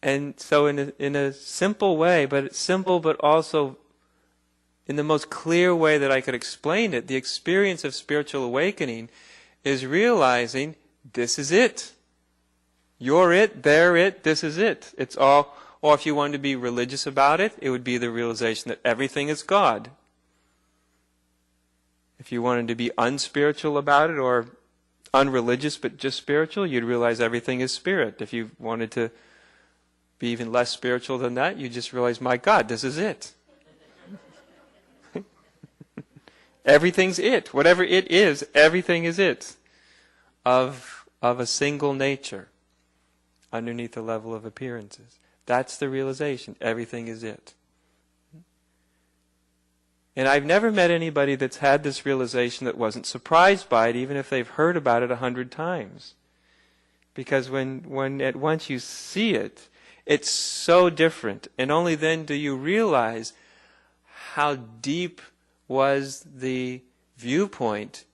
And so in a simple way, but it's simple but also in the most clear way that I could explain it, the experience of spiritual awakening is realizing this is it. You're it, they're it, this is it. It's all, or if you wanted to be religious about it, it would be the realization that everything is God. If you wanted to be unspiritual about it or unreligious but just spiritual, you'd realize everything is spirit. If you wanted to be even less spiritual than that, you just realize, my God, this is it. Everything's it. Whatever it is, everything is it. Of a single nature, underneath the level of appearances. That's the realization. Everything is it. And I've never met anybody that's had this realization that wasn't surprised by it, even if they've heard about it 100 times. Because when at once you see it, it's so different. And only then do you realize how deep was the viewpoint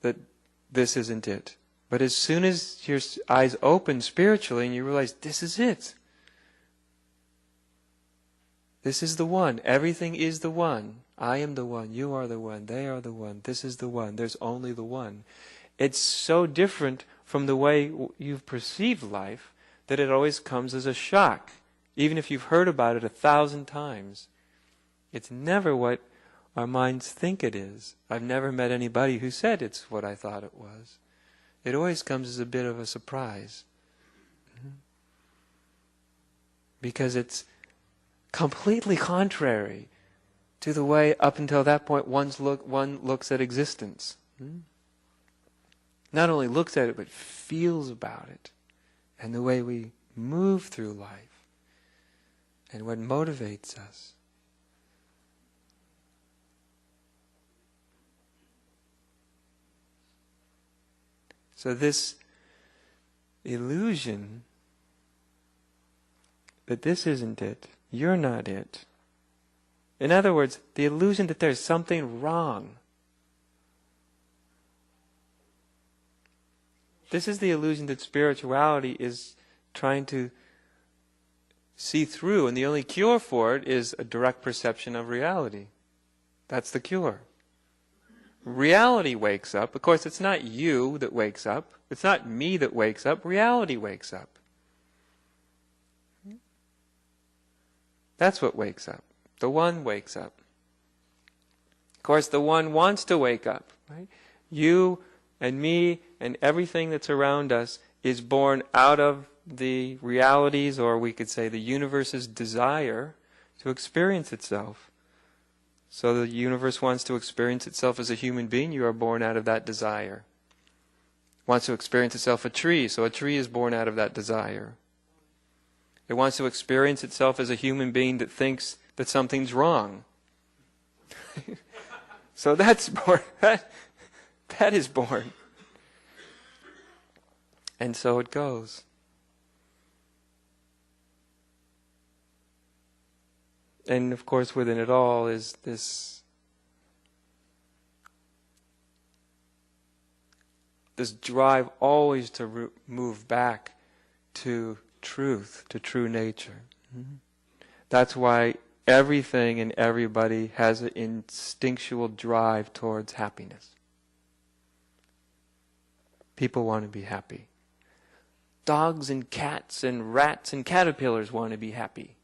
that this isn't it. But as soon as your eyes open spiritually and you realize this is it. This is the one. Everything is the one. I am the one. You are the one. They are the one. This is the one. There's only the one. It's so different from the way you've perceived life that it always comes as a shock. Even if you've heard about it 1,000 times. It's never what our minds think it is. I've never met anybody who said it's what I thought it was. It always comes as a bit of a surprise. Because it's completely contrary to the way up until that point one looks at existence. Not only looks at it, but feels about it. And the way we move through life. And what motivates us. So this illusion that this isn't it, you're not it. In other words, the illusion that there's something wrong. This is the illusion that spirituality is trying to see through, and the only cure for it is a direct perception of reality. That's the cure. Reality wakes up. Of course, it's not you that wakes up. It's not me that wakes up. Reality wakes up. That's what wakes up. The one wakes up. Of course, the one wants to wake up. Right? You and me and everything that's around us is born out of the realities, or we could say the universe's desire to experience itself. So the universe wants to experience itself as a human being. You are born out of that desire. Wants to experience itself a tree. So a tree is born out of that desire. It wants to experience itself as a human being that thinks that something's wrong. So that's born. That is born. And so it goes. And of course within it all is this drive always to move back to truth, to true nature. That's why everything and everybody has an instinctual drive towards happiness. People want to be happy. Dogs and cats and rats and caterpillars want to be happy.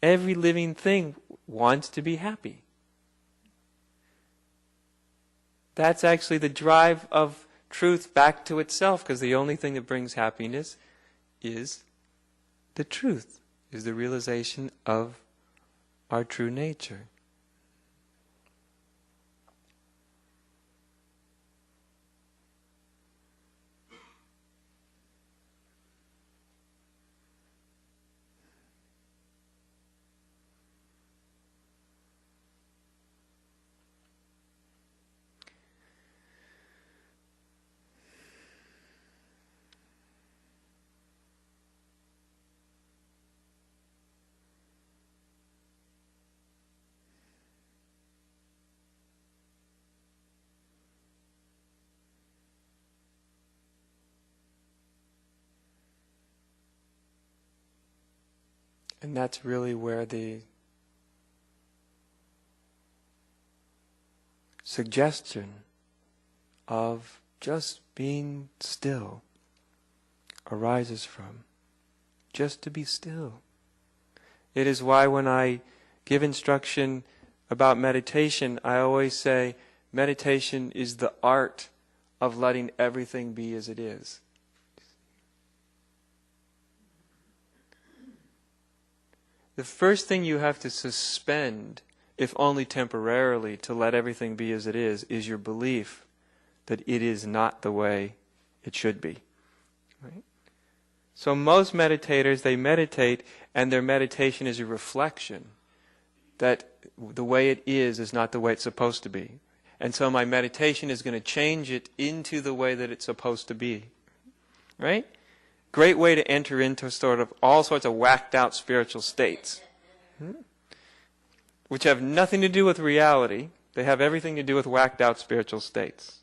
Every living thing wants to be happy. That's actually the drive of truth back to itself, because the only thing that brings happiness is the truth, is the realization of our true nature. And that's really where the suggestion of just being still arises from. Just to be still. It is why when I give instruction about meditation, I always say meditation is the art of letting everything be as it is. The first thing you have to suspend, if only temporarily, to let everything be as it is your belief that it is not the way it should be. Right? So most meditators, they meditate, and their meditation is a reflection that the way it is not the way it's supposed to be. And so my meditation is going to change it into the way that it's supposed to be. Right? Great way to enter into sort of all sorts of whacked out spiritual states. Which have nothing to do with reality. They have everything to do with whacked out spiritual states.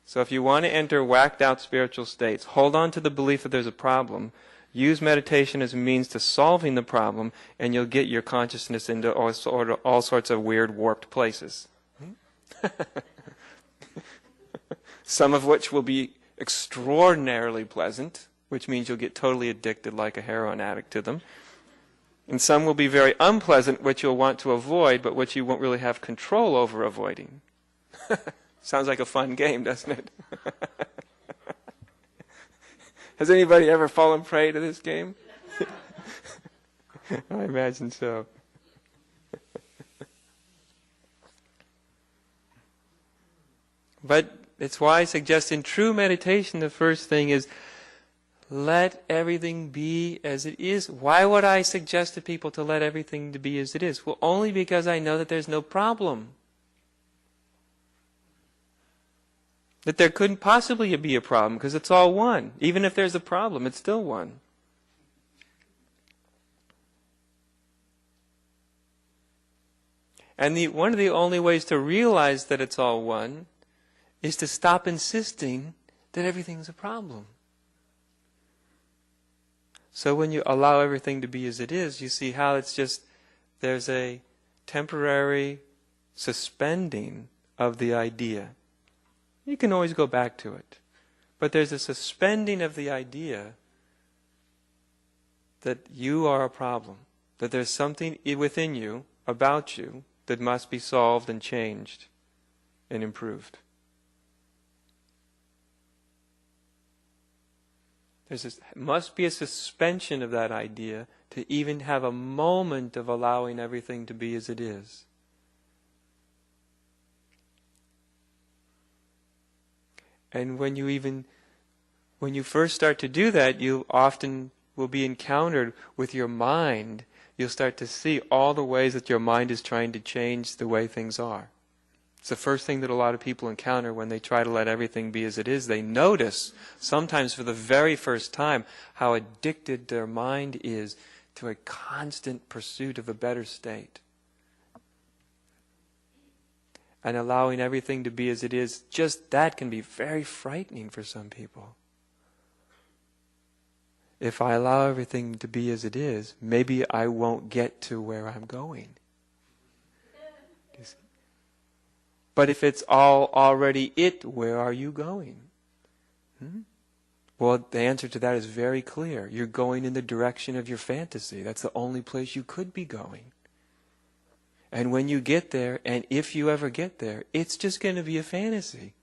So if you want to enter whacked out spiritual states, hold on to the belief that there's a problem. Use meditation as a means to solving the problem, and you'll get your consciousness into all sorts of weird, warped places. Some of which will be extraordinarily pleasant, which means you'll get totally addicted like a heroin addict to them. And some will be very unpleasant, which you'll want to avoid, but which you won't really have control over avoiding. Sounds like a fun game, doesn't it? Has anybody ever fallen prey to this game? I imagine so. But it's why I suggest in true meditation, the first thing is let everything be as it is. Why would I suggest to people to let everything to be as it is? Well, only because I know that there's no problem. That there couldn't possibly be a problem because it's all one. Even if there's a problem, it's still one. And one of the only ways to realize that it's all one is to stop insisting that everything's a problem. So when you allow everything to be as it is, you see how it's just, there's a temporary suspending of the idea. You can always go back to it. But there's a suspending of the idea that you are a problem. That there's something within you, about you, that must be solved and changed and improved. Must be a suspension of that idea to even have a moment of allowing everything to be as it is. And when you first start to do that, you often will be encountered with your mind. You'll start to see all the ways that your mind is trying to change the way things are. It's the first thing that a lot of people encounter when they try to let everything be as it is. They notice, sometimes for the very first time, how addicted their mind is to a constant pursuit of a better state. And allowing everything to be as it is, just that can be very frightening for some people. If I allow everything to be as it is, maybe I won't get to where I'm going. But if it's all already it, where are you going? Well, the answer to that is very clear. You're going in the direction of your fantasy. That's the only place you could be going. And when you get there, and if you ever get there, it's just going to be a fantasy.